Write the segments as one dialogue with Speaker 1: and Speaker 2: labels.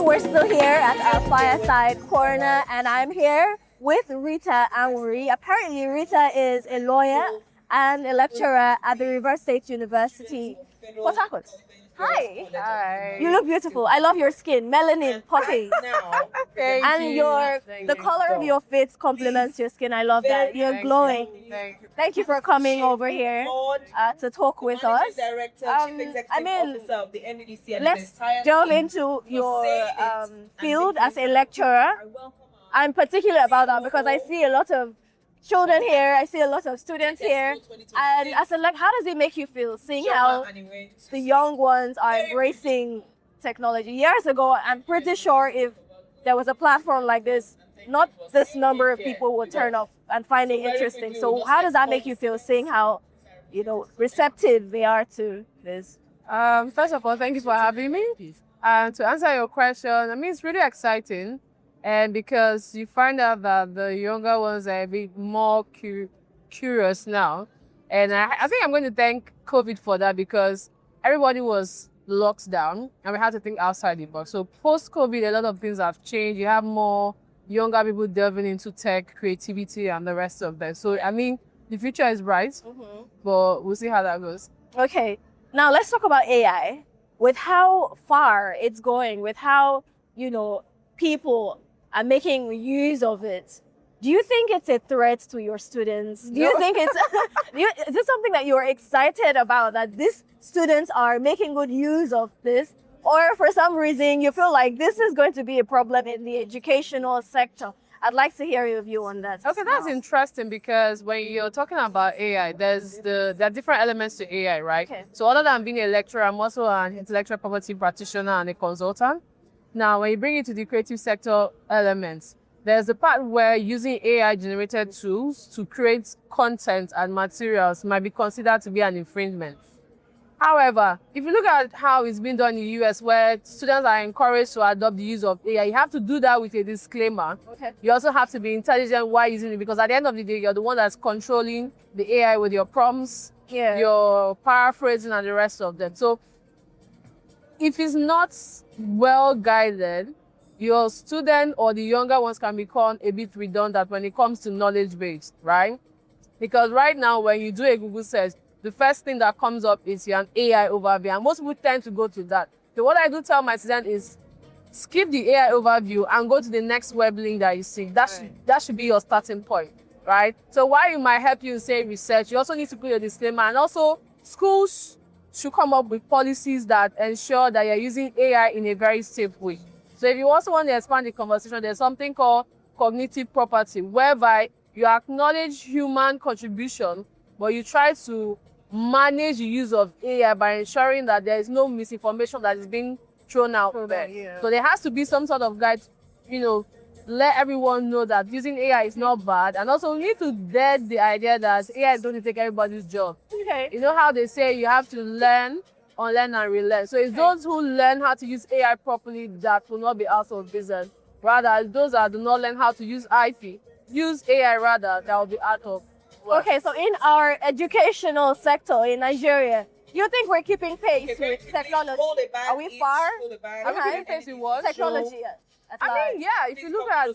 Speaker 1: we're still here at our Fireside corner, and I'm here with Rita Anwiri. Apparently, Rita is a lawyer and a lecturer at the River State University, Port Harcourt. Hi.
Speaker 2: Hi.
Speaker 1: You look beautiful. I love your skin, melanin popping.
Speaker 2: Thank
Speaker 1: And
Speaker 2: you.
Speaker 1: the color of your face complements your skin. I love that. You're glowing. Thank you for coming over here to talk with us. Let's delve into your field as a lecturer. I'm particular about that because I see a lot of children here, I see a lot of students here, and as a how does it make you feel seeing how the young ones are embracing technology? Years ago, I'm pretty sure if there was a platform like this, not this number of people would turn up and find it interesting. So how does that make you feel seeing how, receptive they are to this?
Speaker 2: First of all, thank you for having me. To answer your question, it's really exciting. And because you find out that the younger ones are a bit more curious now. And I think I'm going to thank COVID for that because everybody was locked down and we had to think outside the box. So post-COVID, a lot of things have changed. You have more younger people delving into tech, creativity, and the rest of that. So, the future is bright, but we'll see how that goes.
Speaker 1: Okay. Now, let's talk about AI. With how far it's going, with how, people are making use of it. Do you think it's a threat to your students? Do you think it's, is this something that you're excited about, that these students are making good use of this? Or for some reason, you feel like this is going to be a problem in the educational sector? I'd like to hear your view on that.
Speaker 2: Okay, that's interesting because when you're talking about AI, there are different elements to AI, right?
Speaker 1: Okay.
Speaker 2: So other than being a lecturer, I'm also an intellectual property practitioner and a consultant. Now, when you bring it to the creative sector elements, there's the part where using AI-generated tools to create content and materials might be considered to be an infringement. However, if you look at how it's been done in the US, where students are encouraged to adopt the use of AI, you have to do that with a disclaimer.
Speaker 1: Okay.
Speaker 2: You also have to be intelligent while using it, because at the end of the day, you're the one that's controlling the AI with your prompts, your paraphrasing, and the rest of them. So if it's not well guided, your student or the younger ones can become a bit redundant when it comes to knowledge base, right? Because right now, when you do a Google search, the first thing that comes up is an AI overview, and most people tend to go to that. So what I do tell my students is skip the AI overview and go to the next web link that you see. That should be your starting point, right? So while it might help you say research, you also need to put your disclaimer, and also schools should come up with policies that ensure that you're using AI in a very safe way. So if you also want to expand the conversation, there's something called cognitive property, whereby you acknowledge human contribution, but you try to manage the use of AI by ensuring that there is no misinformation that is being thrown out there.
Speaker 1: Yeah.
Speaker 2: So there has to be some sort of guide, let everyone know that using AI is not bad. And also we need to dead the idea that AI is going to take everybody's job.
Speaker 1: Okay.
Speaker 2: You know how they say you have to learn, unlearn, and relearn. So it's those who learn how to use AI properly that will not be out of business. Rather, those that do not learn how to use AI rather, that will be out of work.
Speaker 1: Okay, so in our educational sector in Nigeria, do you think we're keeping pace with technology? Are we far
Speaker 2: Are we keeping pace with what?
Speaker 1: technology?
Speaker 2: If you look at,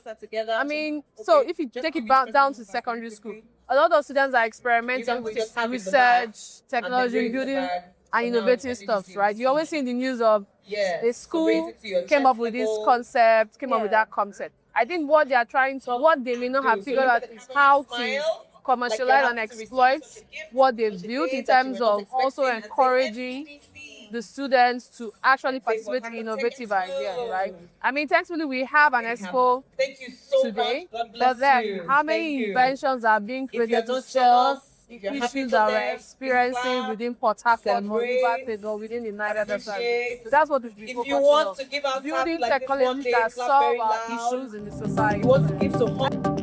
Speaker 2: so if you take it down to secondary school, a lot of students are experimenting with research, technology, building, and innovative stuff, right? You always see in the news of a school came up with this concept, came up with that concept. I think what they may not have figured out is how to commercialize and exploit what they've built in terms of also encouraging the students to actually participate in innovative ideas, right? Thankfully, we have an expo today, but then how many inventions are being created to solve issues that we're experiencing within Port Harcourt or within the United States? So that's what we've been focusing on. Building technology that solve our issues in the society.